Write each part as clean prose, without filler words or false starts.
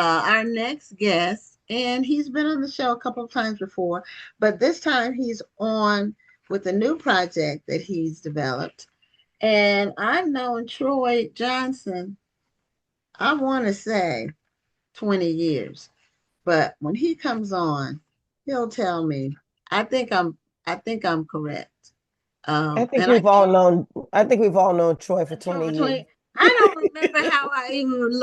our next guest, and he's been on the show a couple of times before, but this time he's on with a new project that he's developed. And I've known Troy Johnson, I want to say 20 years, but when he comes on, he'll tell me. I think I'm I think I'm correct. And I can't I think we've all known Troy for Troy 20 for years. 20. I don't remember how I even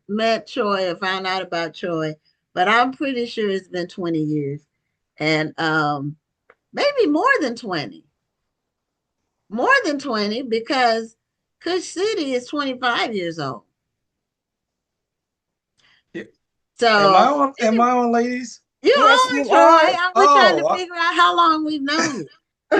met Troy or found out about Troy, but I'm pretty sure it's been 20 years. And maybe more than 20. More than 20 because Kush City is 25 years old. Yeah. Am I So on? Am anyway, I on, ladies? you Yes, on, you Troy. are. We're trying to Oh, figure out how long we've known you.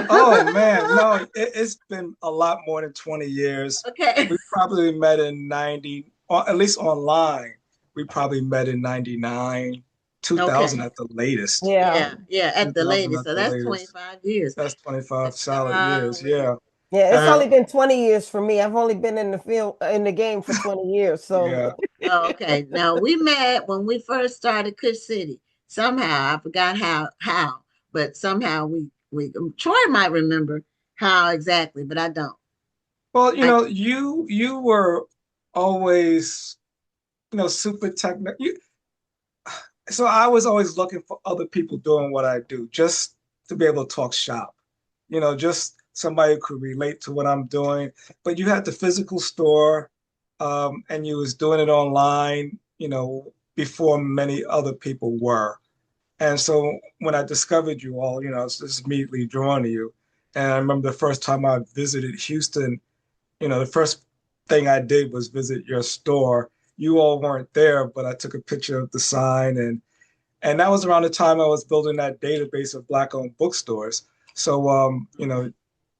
oh man, no, it's been a lot more than 20 years. Okay. We probably met in 90, or at least online. We probably met in 99, 2000 Okay. at the latest. Yeah. Yeah, yeah, at the 2000 latest. at So the that's latest. 25 years. That's 25 That's solid years. solid. Yeah. Yeah, it's Uh, only been 20 years for me. I've only been in the field in the game for 20 years. So Yeah. oh, okay. Now we met when we first started Kush City. Somehow I forgot how, but somehow we Troy might remember how exactly, but I don't. Well, I you were always, super technical. So I was always looking for other people doing what I do, just to be able to talk shop. Just somebody who could relate to what I'm doing. But you had the physical store, and you was doing it online, before many other people were. And so when I discovered you all, I was just immediately drawn to you. And I remember the first time I visited Houston, the first thing I did was visit your store. You all weren't there, but I took a picture of the sign, and that was around the time I was building that database of Black-owned bookstores. So,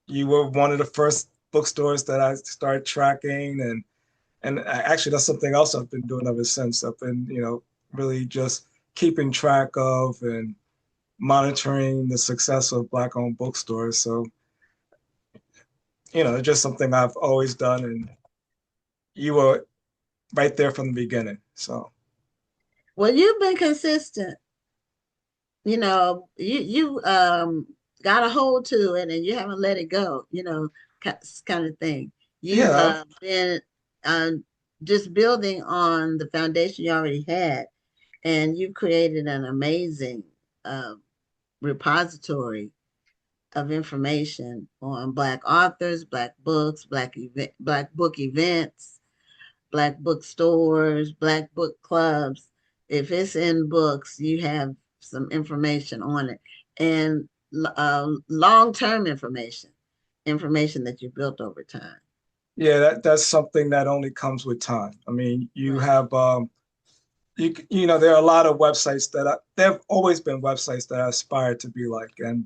you were one of the first bookstores that I started tracking, and actually that's something else I've been doing ever since. I've been, really just keeping track of and monitoring the success of Black-owned bookstores. So, it's just something I've always done, and you were right there from the beginning. So, well, you've been consistent. You got a hold to it and you haven't let it go. Kind of thing. You've yeah, been uh, just building on the foundation you already had, and you've created an amazing uh, repository of information on Black authors, Black books, Black book events, Black bookstores, Black book clubs. If it's in books, you have some information on it, and long-term information that you built over time. yeah, that's something that only comes with time. I mean, you Right. have there are a lot of websites there have always been websites that I aspired to be like, and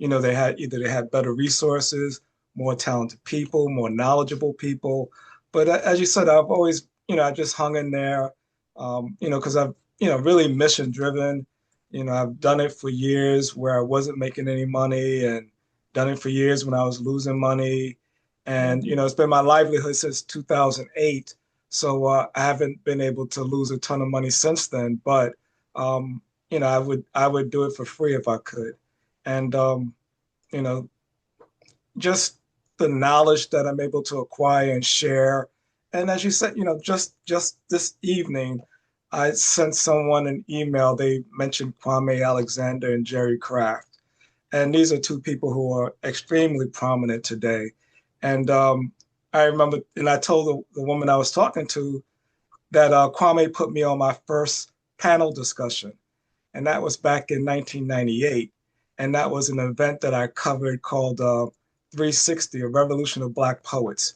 they had better resources, more talented people, more knowledgeable people. But as you said, I've always, I just hung in there, because I've, really mission driven. I've done it for years where I wasn't making any money, and done it for years when I was losing money. And, Mhm. it's been my livelihood since 2008. So I haven't been able to lose a ton of money since then, but I would do it for free if I could. And you know, just the knowledge that I'm able to acquire and share. And as you said, just this evening, I sent someone an email. They mentioned Kwame Alexander and Jerry Craft. And these are two people who are extremely prominent today. And I remember, and I told the woman I was talking to that Kwame put me on my first panel discussion, and that was back in 1998. And that was an event that I covered called 360, a Revolution of Black Poets.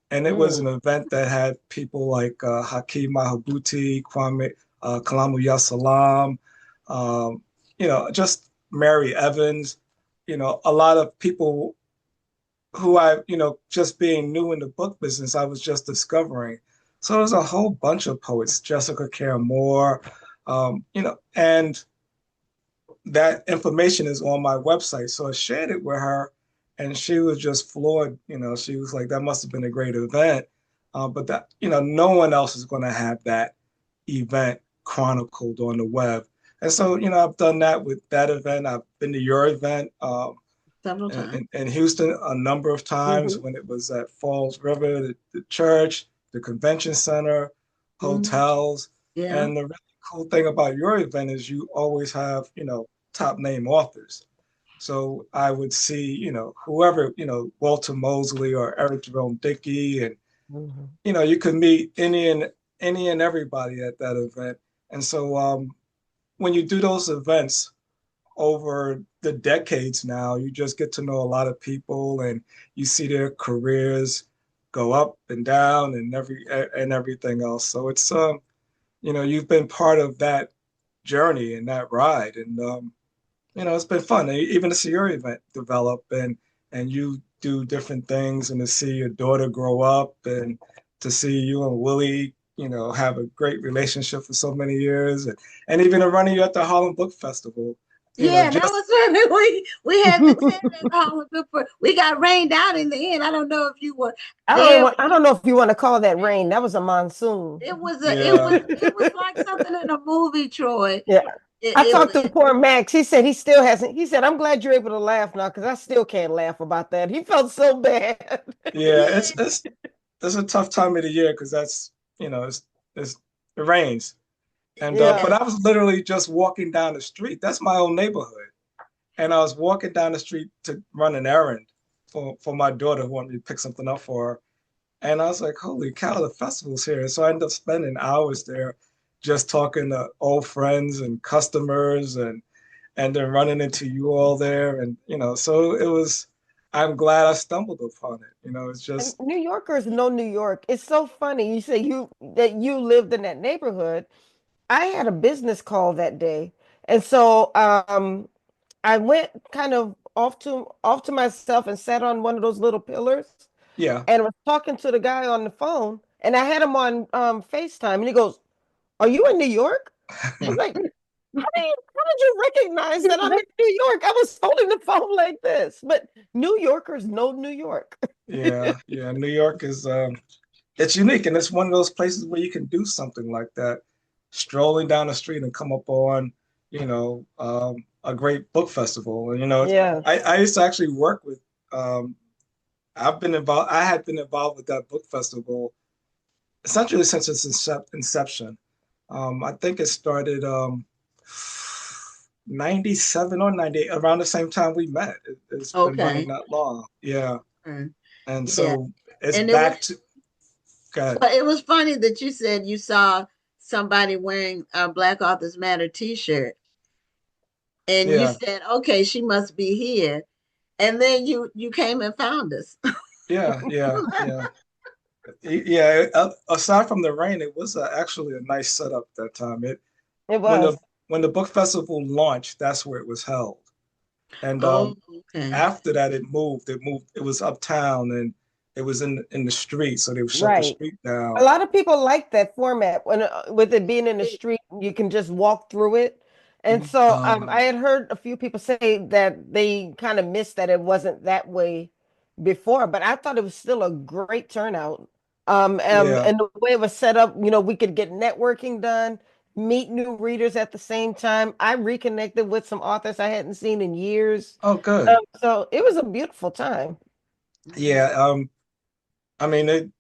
And it was an Mm. event that had people like Hakeem Mahabuti, Kwame, Kalamu Yasalam, just Mary Evans, a lot of people who I, just being new in the book business, I was just discovering. So there's a whole bunch of poets, Jessica Care Moore, and that information is on my website. So I shared it with her, and she was just floored. She was like, that must have been a great event. But that, no one else is going to have that event chronicled on the web. And so, I've done that with that event. I've been to your event several times. in Houston a number of times when it was at Falls River, the church, the convention center, Hmm. hotels. Yeah. And the really cool thing about your event is you always have, top name authors. So I would see, whoever, Walter Mosley or Eric Jerome Dickey, and Mhm. you could meet any and everybody at that event. And so when you do those events over the decades now, you just get to know a lot of people, and you see their careers go up and down and everything else. So it's you've been part of that journey and that ride, and it's been fun. Even to see your event develop, and you do different things, and to see your daughter grow up, and to see you and Willie, have a great relationship for so many years, and even to running you at the Harlem Book Festival, Yeah, that just was really we had that Harlem Book for we got rained out in the end. I don't know if you were there. I don't know if you want to call that rain. That was a monsoon. yeah, It was like something in a movie, Troy. Yeah. I talked to It poor Max. He said he still hasn't. He said, I'm glad you're able to laugh now because I still can't laugh about that. He felt so bad. yeah. yeah. It's a tough time of the year because that's it's it rains, and Yeah. but I was literally just walking down the street. That's my own neighborhood. And I was walking down the street to run an errand for my daughter who wanted me to pick something up for her. And I was like, holy cow, the festival's here. So I ended up spending hours there just talking to old friends and customers, and then running into you all there. And, so I'm glad I stumbled upon it. It's And just, New Yorkers know New York. It's so funny. You say you lived in that neighborhood. I had a business call that day. And so I went kind of off to myself and sat on one of those little pillars yeah. and was talking to the guy on the phone. And I had him on FaceTime and he goes, "Are you in New York?" I was like, how did you recognize that I'm in New York? I was holding the phone like this. But New Yorkers know New York. Yeah. Yeah. New York is, it's unique, and it's one of those places where you can do something like that, strolling down the street and come up on, a great book festival. And Yes. I used to actually work with. Um, I've been involved. I had been involved with that book festival essentially since its inception. I think it started 97 or 98, around the same time we met. It's been running Okay. that long. Yeah, Mm. and Yeah. so it's And it was back to. God, well, it was funny that you said you saw somebody wearing a Black Authors Matter t-shirt and you yeah. said, okay, she must be here. And then you came and found us. Yeah, yeah, yeah, yeah. Aside from the rain, it was actually a nice setup that time. It It when the was. when the book festival launched, that's where it was held. And Oh, okay. after that, it moved. It moved. It was uptown, and it was in the street, so they would shut the Right. street A down. lot of people like that format when with it being in the street, you can just walk through it. And so I Um, had heard a few people say that they kind of missed that it wasn't that way before, but I thought it was still a great turnout. yeah. And the way it was set up, we could get networking done, meet new readers at the same time. I reconnected with some authors I hadn't seen in years. Oh, good. So it was a beautiful time. Mhm. Yeah. I mean,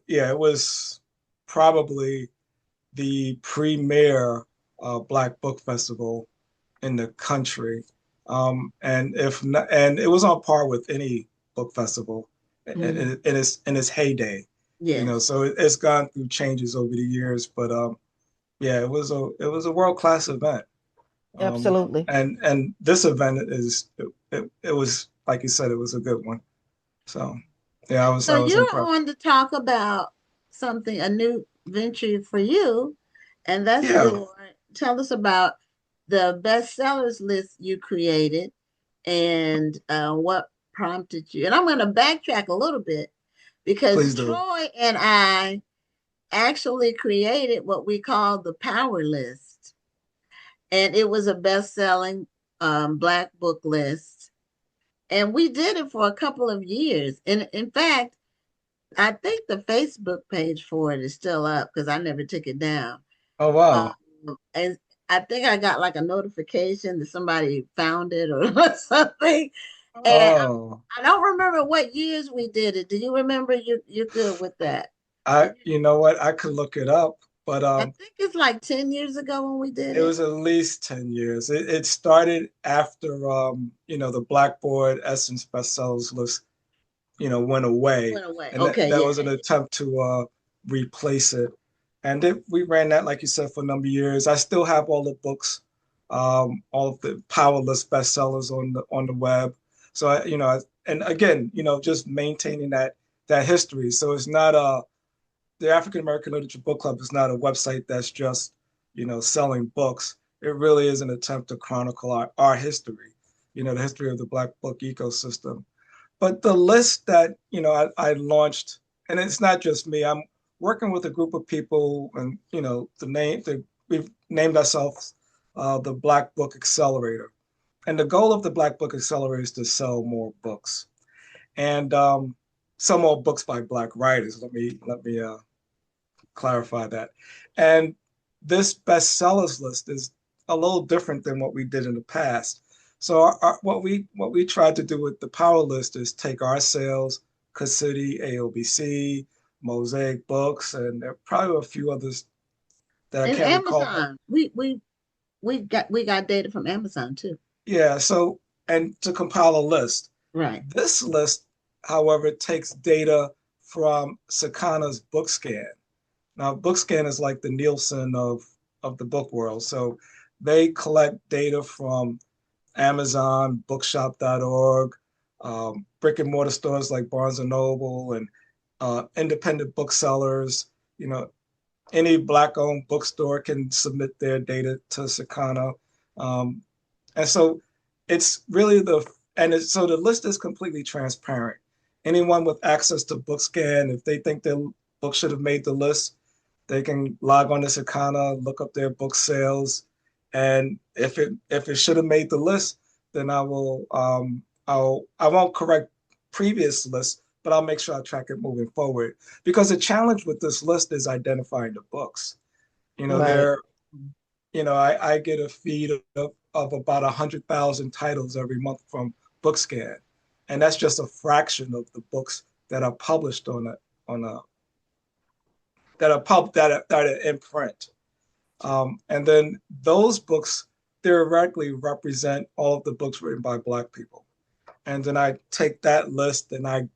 yeah, it was probably the premier Black Book Festival in the country. And if not, and it was on par with any book festival Mhm. in its heyday, Yes. So it's gone through changes over the years, but yeah, it was a world class event. Um, Absolutely. and this event it was like you said, it was a good one. So yeah, So I was you're impressed. on to talk about something, a new venture for you, and that's Yeah, your, tell us about the bestsellers list you created and what prompted you. And I'm going to backtrack a little bit because please do. Troy and I actually created what we call the power list. And it was a best-selling Black book list. And we did it for a couple of years. And in fact, I think the Facebook page for it is still up because I never took it down. Oh, wow. And I think I got like a notification that somebody found it or something. And Oh, I don't remember what years we did it. Do you remember? You're good with that. you know what? I could look it up, but I think it's like 10 years ago when we did it it. was at least 10 years. It started after the Blackboard Essence bestsellers list, went away. Went away. And that, Okay, that yeah. was an attempt to replace it. And we ran that, like you said, for a number of years. I still have all the books, all of the powerless bestsellers on the web. So and again, just maintaining that history. So it's not the African American Literature Book Club is not a website that's just, selling books. It really is an attempt to chronicle our history, the history of the Black book ecosystem. But the list that, I launched, and it's not just me, I'm working with a group of people, and, we've named ourselves the Black Book Accelerator. And the goal of the Black Book Accelerator is to sell more books and sell more books by Black writers. Let me clarify that. And this bestsellers list is a little different than what we did in the past. So what we tried to do with the power list is take our sales, City, AALBC, Mosaic Books, and there are probably a few others that I And can't recall. But Amazon. We got data from Amazon too. yeah, so and to compile a list. Right. This list, however, takes data from Sakana's BookScan. Now, BookScan is like the Nielsen of the book world. So they collect data from Amazon, bookshop.org, brick and mortar stores like Barnes and Noble, and independent booksellers. You know, any Black owned bookstore can submit their data to Sakana. Um, and so it's really so the list is completely transparent. Anyone with access to BookScan, if they think their book should have made the list, they can log on to Sakana, look up their book sales, and if it should have made the list, then I won't correct previous lists, but I'll make sure I track it moving forward. Because the challenge with this list is identifying the books. You know, Right. there I get a feed of about 100,000 titles every month from BookScan, and that's just a fraction of the books that are published on a that are in print. And then those books theoretically represent all of the books written by Black people. And then I take that list and I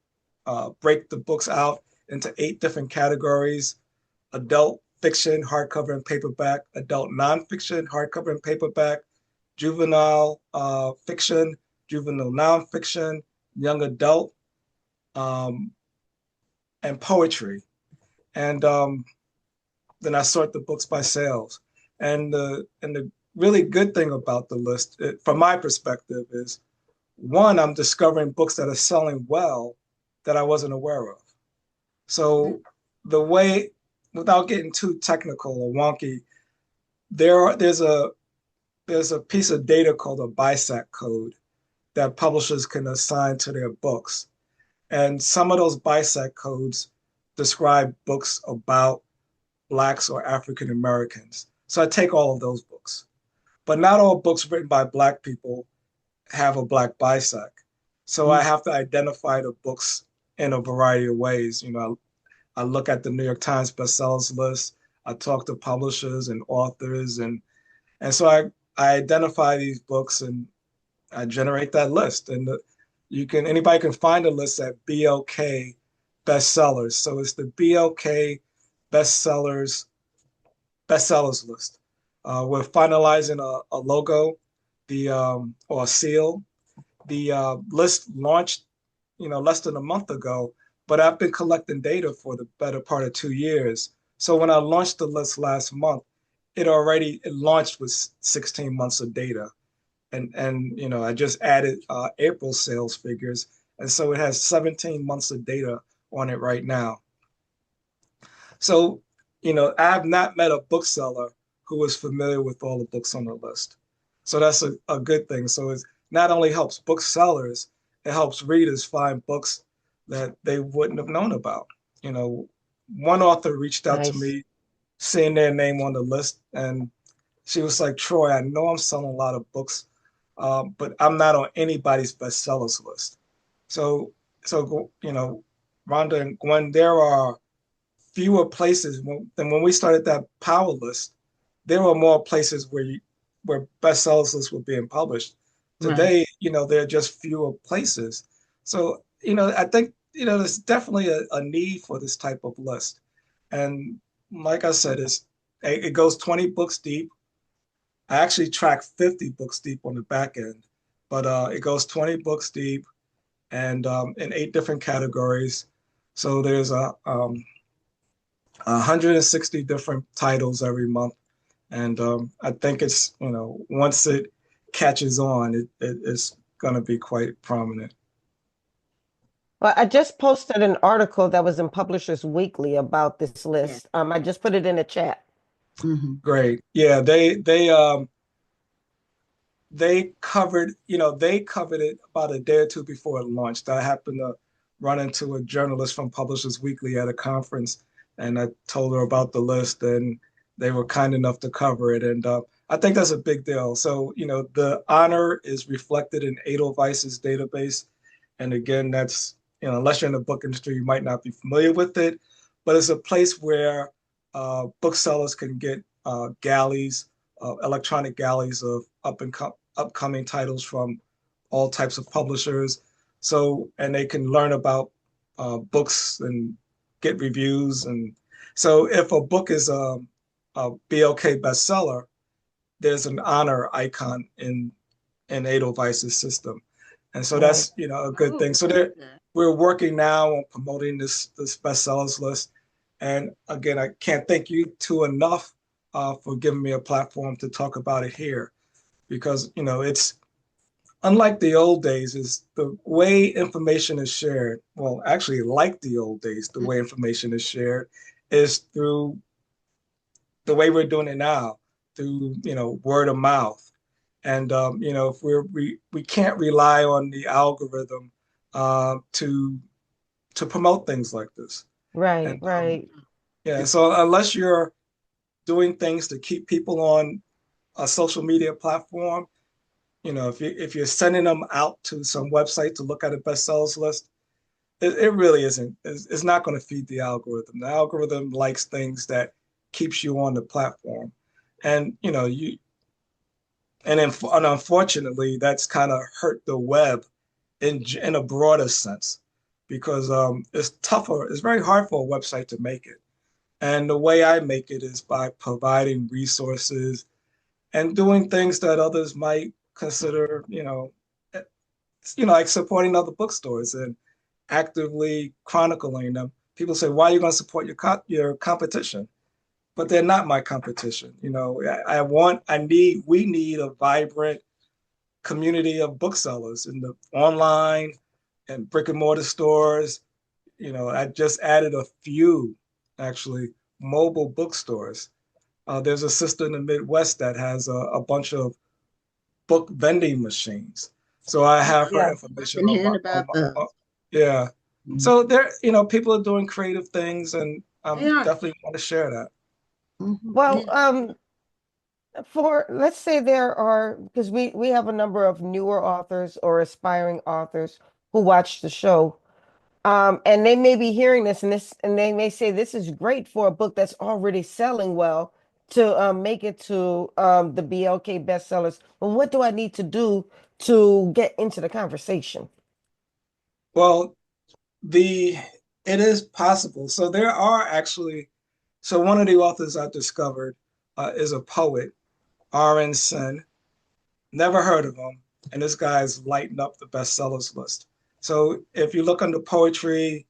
break the books out into 8 different categories: adult fiction, hardcover and paperback; adult nonfiction, hardcover and paperback; juvenile fiction, juvenile nonfiction; young adult, um, and poetry. And then I sort the books by sales. And the really good thing about the list, from my perspective, is one, I'm discovering books that are selling well that I wasn't aware of. So the way, without getting too technical or wonky, there's a piece of data called a BISAC code that publishers can assign to their books. And some of those BISAC codes describe books about Blacks or African Americans. So I take all of those books. But not all books written by Black people have a Black BISAC. So I have to identify the books in a variety of ways. I look at the New York Times bestsellers list. I talk to publishers and authors, and so I identify these books and I generate that list. And anybody can find a list at BLK bestsellers. So it's the BLK bestsellers bestsellers list. We're finalizing a logo, or a seal. The list launched, less than a month ago, but I've been collecting data for the better part of 2 years. So when I launched the list last month, it launched with 16 months of data, and I just added April sales figures, and so it has 17 months of data on it right now. So, I have not met a bookseller who is familiar with all the books on the list. So that's a good thing. So it not only helps booksellers, it helps readers find books that they wouldn't have known about. One author reached out to Nice. me seeing their name on the list, and she was like, Troy, I know I'm selling a lot of books, but I'm not on anybody's bestsellers list. So, Rhonda and Gwen, there are fewer places than when we started that power list. There were more places where bestsellers lists were being published. Right. Today, there are just fewer places. So, I think, there's definitely a need for this type of list. And like I said, it goes 20 books deep. I actually track 50 books deep on the back end, but it goes 20 books deep and in 8 different categories. So there's 160 different titles every month. And I think once it catches on, it's going to be quite prominent. Well, I just posted an article that was in Publishers Weekly about this Yeah. list. I just put it in the chat. Hmm. Great. Yeah, they covered it about a day or two before it launched. I happened to run into a journalist from Publishers Weekly at a conference, and I told her about the list, and they were kind enough to cover it. And I think that's a big deal. So, the honor is reflected in Edelweiss's database. And again, that's, unless you're in the book industry, you might not be familiar with it, but it's a place where booksellers can get galleys, electronic galleys of upcoming titles from all types of publishers. So, and they can learn about books and get reviews. And so, if a book is a BLK bestseller, there's an honor icon in Edelweiss's system, and so Right. that's a good thing. Oh, So okay. we're working now on promoting this bestsellers list, and again, I can't thank you two enough for giving me a platform to talk about it here, because it's unlike the old days. Is the way information is shared. Well, actually, like the old days, the way information is shared is through the way we're doing it now, through word of mouth. And if we can't rely on the algorithm to promote things like this. Right, And right. yeah, so unless you're doing things to keep people on a social media platform, if you're sending them out to some website to look at a bestsellers list, it really isn't. It's not going to feed the algorithm. The algorithm likes things that keeps you on the platform, and and unfortunately, that's kind of hurt the web in a broader sense, because it's tougher. It's very hard for a website to make it. And the way I make it is by providing resources and doing things that others might consider, like supporting other bookstores and actively chronicling them. People say, "Why are you going to support your competition?" But they're not my competition. We need a vibrant community of booksellers in the online and brick and mortar stores. I just added a few, actually, mobile bookstores. There's a sister in the Midwest that has a bunch of book vending machines. So I have her Yeah. I've information been on hearing about those. yeah. Mhm. So people are doing creative things, and They I'm are. definitely want to share that. Well, Yeah. for let's say there are, because we have a number of newer authors or aspiring authors who watch the show. And they may be hearing this, and they may say this is great for a book that's already selling well to make it to the BLK bestsellers. But what do I need to do to get into the conversation? Well, the it is possible. So there are actually so one of the authors I discovered is a poet, R.N. Sen. Never heard of him, and this guy's lighting up the bestsellers list. So if you look under poetry,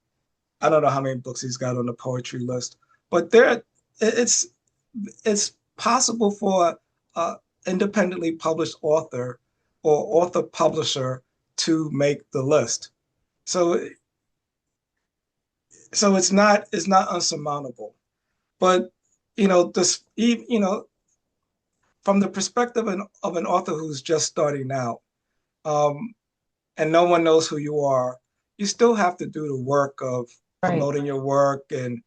I don't know how many books he's got on the poetry list, but it's it's possible for a independently published author or author publisher to make the list. So it's not unsurmountable. But this from the perspective of an author who's just starting out, um, and no one knows who you are, you still have to do the work of Right. promoting your work and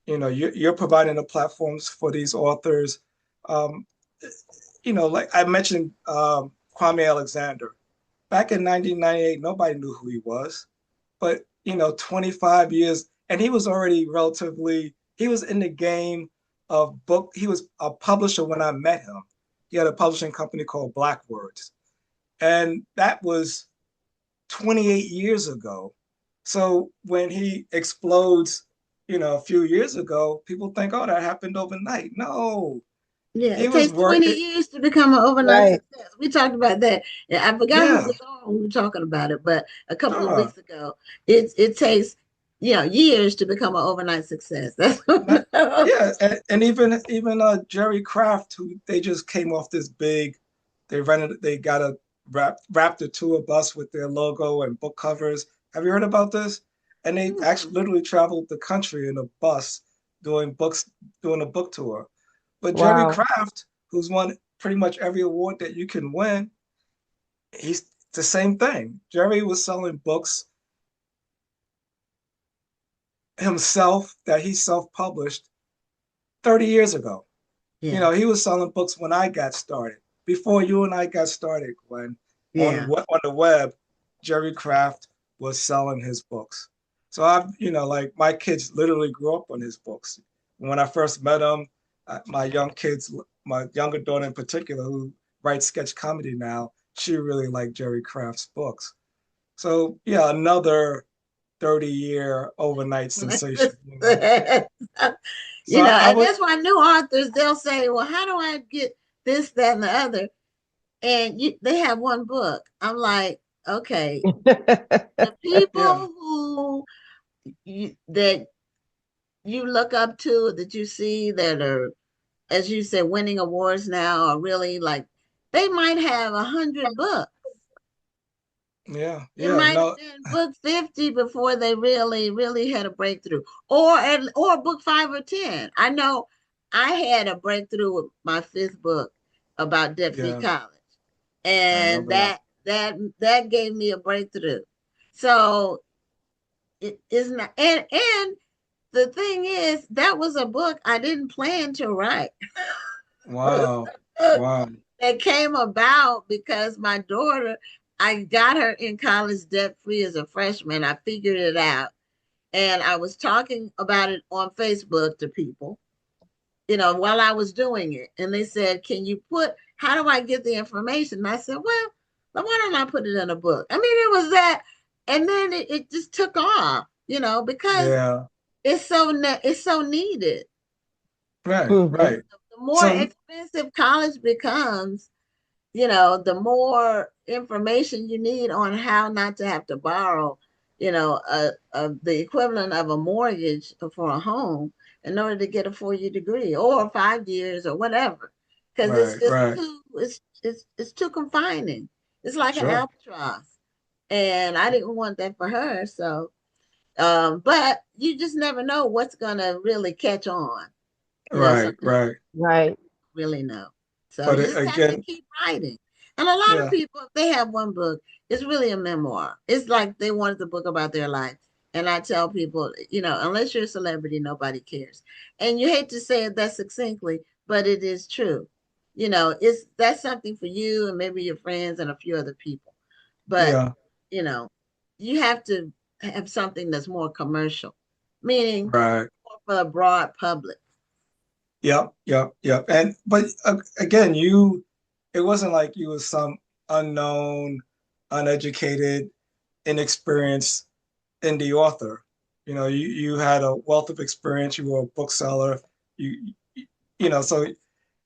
you're providing the platforms for these authors. Um, like I mentioned, Kwame Alexander. Back in 1998, nobody knew who he was. But, 25 years, and he was already he was in the game of book. He was a publisher when I met him. He had a publishing company called Blackwords. And that was 28 years ago. So when he explodes, a few years ago, people think, oh, that happened overnight. No, Yeah, he it was takes 20 working. years to become an overnight Right. success. We talked about that. Yeah, I forgot who Yeah, was on when we were talking about it, but a couple of sure. weeks ago, it takes years to become an overnight success. That's Not, yeah, and even Jerry Craft, who they just came off this big, they got a Raptor tour bus with their logo and book covers. Have you heard about this? And they actually literally traveled the country in a bus doing books, doing a book tour. But Jerry Wow. Craft, who's won pretty much every award that you can win, he's the same thing. Jerry was selling books himself that he self-published 30 years ago. Yeah, He was selling books when I got started. Before you and I got started, Glenn, yeah. on the web, Jerry Craft was selling his books. So I've, like my kids literally grew up on his books. When I first met him, my younger daughter in particular, who writes sketch comedy now, she really liked Jerry Craft's books. So yeah, another 30-year overnight sensation. So I And would, that's why new authors, they'll say, well, how do I get this, that, and the other? And they have one book. I'm like, okay, the yeah, people that you look up to, that you see that are, as you said, winning awards now, are really like, they might have 100 books. yeah, It yeah. might have No, been book 50 before they really, really had a breakthrough, or book 5 or 10. I know I had a breakthrough with my fifth book about debt-free yeah, college, I and remember that. that gave me a breakthrough. So it is not, and the thing is, that was a book I didn't plan to write. Wow. Wow. That came about because my daughter, I got her in college debt free as a freshman. I figured it out. And I was talking about it on Facebook to people, while I was doing it. And they said, how do I get the information? And I said, well, why don't I put it in a book? I mean, it was that. And then it just took off, because Yeah. it's so needed. Right. Hmm. Right. The more So, expensive college becomes, the more information you need on how not to have to borrow, the equivalent of a mortgage for a home in order to get a 4 year degree or 5 years or whatever. Because it's right. just Right. it's too confining. It's like an Sure. albatross. And I didn't want that for her. So but you just never know what's gonna really catch on. Right. Sometimes Right. Right. really know. So But you just have to again, keep writing. And a lot of yeah. people, if they have one book, it's really a memoir. It's like they wanted the book about their life. And I tell people, unless you're a celebrity, nobody cares. And you hate to say it that succinctly, but it is true. That's something for you and maybe your friends and a few other people. But, Yeah. you know, you have to have something that's more commercial, meaning Right. more for the broad public. Yep. Yep. Yep. And but again, it wasn't like you was some unknown, uneducated, inexperienced indie author. You had a wealth of experience. You were a bookseller. You so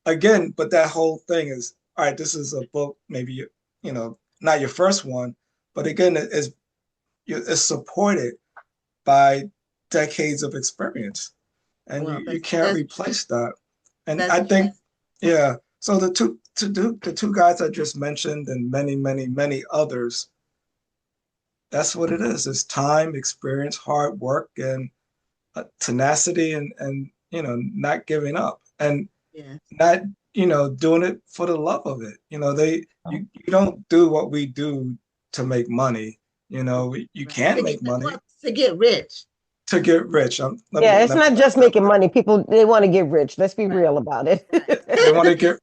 again, but that whole thing is, all right, this is a book, maybe not your first one, but again, it's supported by decades of experience, and Well, you that's can't that's true. replace that. And That's I true. think, yeah. So the two guys I just mentioned, and many, many, many others, that's what it is. It's time, experience, hard work, and tenacity, and not giving up, and Yeah. not doing it for the love of it. You don't do what we do to make money. You Right. can make money. To get rich. to get rich. Yeah, it's not just making money. People, they want to get rich. Let's be Right, real about it. right, they want to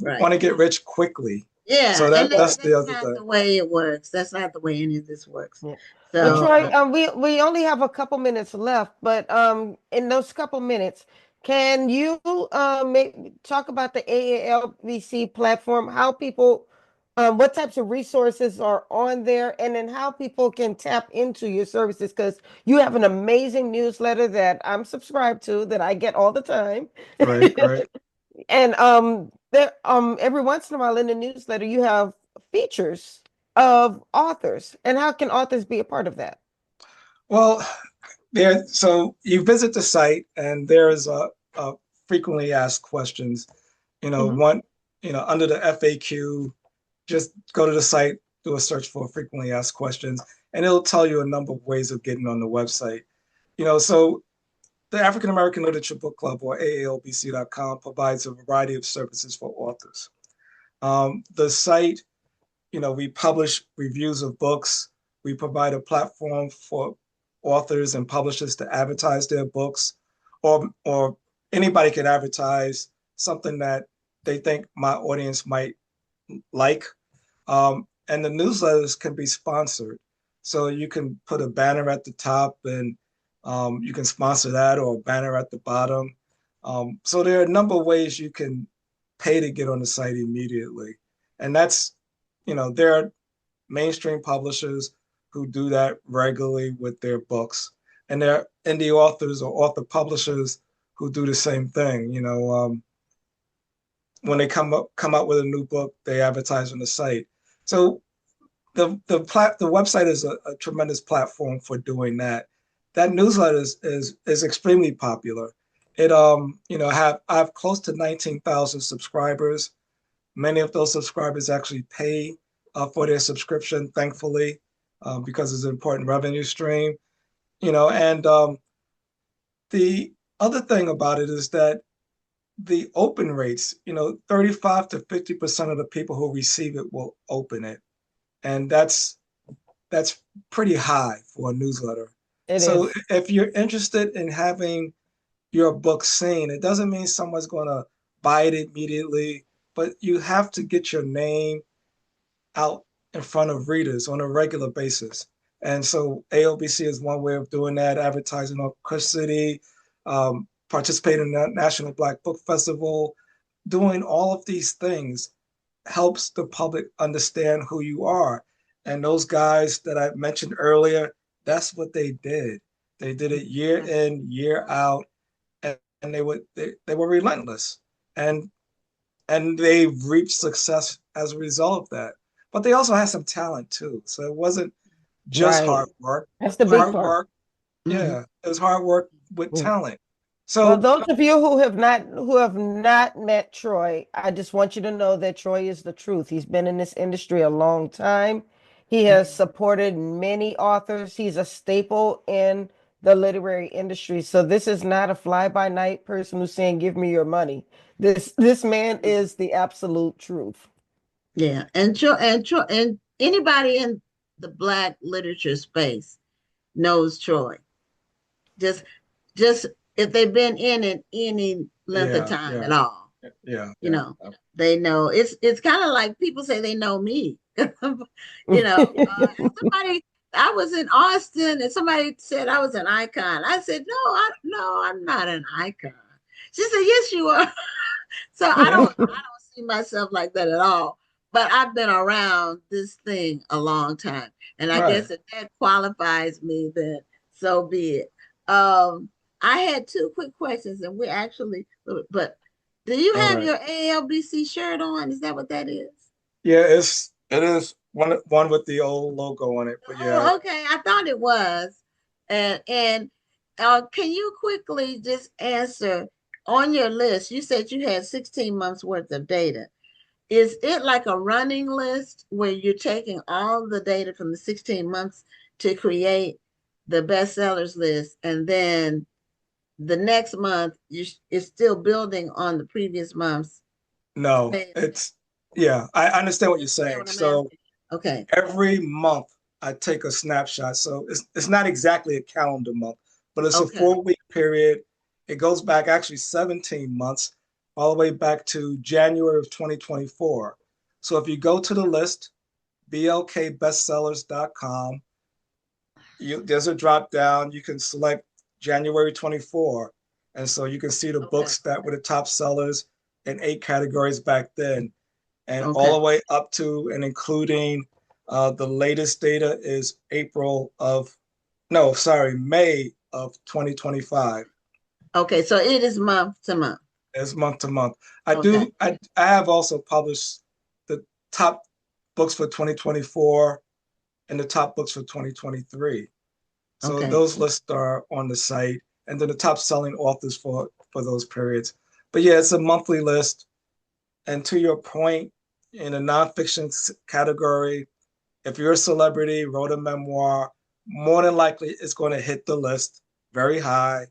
right. get rich quickly. Yeah, So and that's the that's other not thing. the way it works. That's not the way any of this works. Yeah. Well, So, Troy, we only have a couple minutes left, but in those couple minutes, can you talk about the AALBC platform, how people, what types of resources are on there, and then how people can tap into your services? Because you have an amazing newsletter that I'm subscribed to that I get all the time. Right, right. And there every once in a while in the newsletter you have features of authors. And how can authors be a part of that? Well, there. So you visit the site, and there is a frequently asked questions. Hmm. One, under the FAQ, just go to the site, do a search for frequently asked questions, and it'll tell you a number of ways of getting on the website. So the African American Literature Book Club, or AALBC.com, provides a variety of services for authors. The site, we publish reviews of books. We provide a platform for authors and publishers to advertise their books, or anybody can advertise something that they think my audience might like. And the newsletters can be sponsored. So you can put a banner at the top, and you can sponsor that, or a banner at the bottom. So there are a number of ways you can pay to get on the site immediately. And there are mainstream publishers who do that regularly with their books. And there are indie authors or author publishers who do the same thing. When they come out with a new book, they advertise on the site. So the website is a tremendous platform for doing that. That newsletter is extremely popular. It I have close to 19,000 subscribers. Many of those subscribers actually pay for their subscription, thankfully, because it's an important revenue stream. And the other thing about it is that the open rates, 35 to 50% of the people who receive it will open it. And that's pretty high for a newsletter. It So is. if you're interested in having your book seen, it doesn't mean someone's going to buy it immediately, but you have to get your name out in front of readers on a regular basis. And so ALBC is one way of doing that, advertising on Kush City, participating in the National Black Book Festival. Doing all of these things helps the public understand who you are. And those guys that I mentioned earlier, that's what they did. They did it year in, year out, and they were relentless. And they've reached success as a result of that. But they also had some talent too. So it wasn't just Right. hard work. That's the big Hard part. work, mhm. yeah, it was hard work with Yeah. talent. Well, So those of you who have not met Troy, I just want you to know that Troy is the truth. He's been in this industry a long time. He has supported many authors. He's a staple in the literary industry. So this is not a fly-by-night person who's saying, "Give me your money." This man is the absolute truth. Yeah, and anybody in the Black literature space knows Troy. Just just if they've been in it any length of yeah, time yeah, at all, yeah, you yeah. know, they know. It's kind of like people say they know me. You know, somebody. I was in Austin, and somebody said I was an icon. I said, no, I'm not an icon. She said, yes, you are. So I don't see myself like that at all. But I've been around this thing a long time. And I Right. guess if that qualifies me, then so be it. Um, I had two quick questions, and we actually, but do you All have right. your ALBC shirt on? Is that what that is? Yeah, it is one with the old logo on it. But yeah, Oh, okay. I thought it was. And can you quickly just answer on your list? You said you had 16 months worth of data. Is it like a running list where you're taking all the data from the 16 months to create the bestsellers list, and then the next month it's still building on the previous month's no, data? yeah, I understand what You you're understand saying. what I'm So asking? Okay. every month I take a snapshot. So it's not exactly a calendar month, but it's a Okay. 4-week period. It goes back actually 17 months, all the way back to January of 2024. So if you go to the list, blkbestsellers.com, there's a drop down. You can select January 24. And so you can see the Okay. books that were the top sellers in 8 categories back then. And all Okay. the way up to and including the latest data is May of 2025. Okay. So it is month to month. It's month to month. Okay. I have also published the top books for 2024 and the top books for 2023. So Okay. those lists are on the site, and then the top selling authors for those periods. But yeah, it's a monthly list. And to your point, in a nonfiction category, if you're a celebrity, wrote a memoir, more than likely it's going to hit the list very high.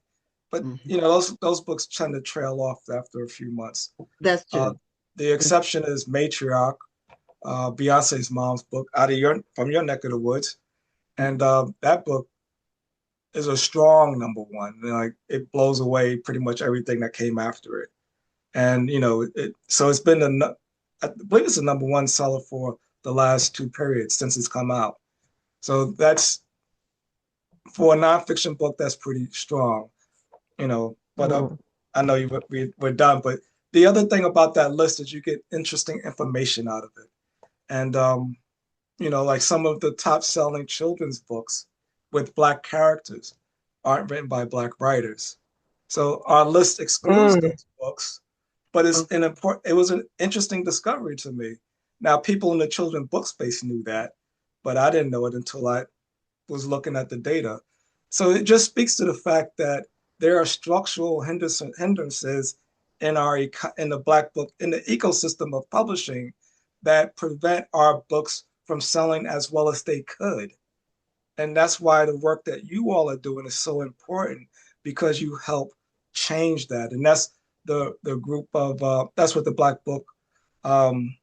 But Mhm. those books tend to trail off after a few months. That's Uh, true. the exception is Matriarch, Beyonce's mom's book, out of from your neck of the woods, and that book is a strong number one. Like it blows away pretty much everything that came after it. And so it's been I believe it's the number one seller for the last 2 periods since it's come out. So that's for a nonfiction book, that's pretty strong, But Mhm. I know we're done. But the other thing about that list is you get interesting information out of it, and like some of the top selling children's books with Black characters aren't written by Black writers. So our list excludes Mm. those books, but Okay. it was an interesting discovery to me. Now, people in the children's book space knew that, but I didn't know it until I was looking at the data. So it just speaks to the fact that there are structural hindrances in the Black book in the ecosystem of publishing that prevent our books from selling as well as they could. And that's why the work that you all are doing is so important, because you help change that. And that's the group of that's what the Black Book um,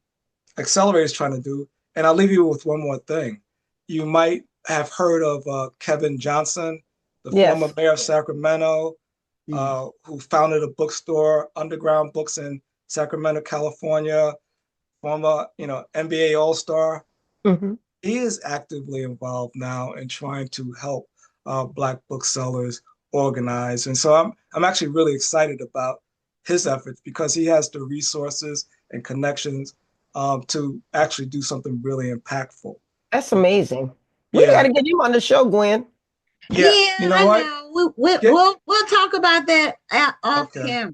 Accelerator is trying to do. And I'll leave you with one more thing. You might have heard of Kevin Johnson, the former Yes. mayor of Sacramento, Mhm. who founded a bookstore, Underground Books in Sacramento, California, former NBA All Star. Hmm. He is actively involved now in trying to help Black booksellers organize. And so I'm actually really excited about his efforts because he has the resources and connections to actually do something really impactful. That's amazing. We got Yeah, to get him on the show, Gwen. yeah. Yeah, You know I what? know. We, Get we'll talk about that off okay. camera.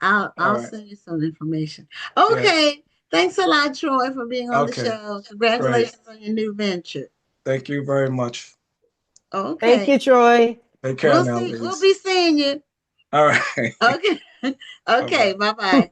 All I'll right. send you some information. Yeah. Okay. Thanks a lot, Troy, for being on the Okay. show. Great. Congratulations on your new venture. Thank you very much. Thank Okay. you, Troy. Take care We'll now, see. We'll ladies. be seeing you. All right. Okay. Bye bye. Okay. Bye bye.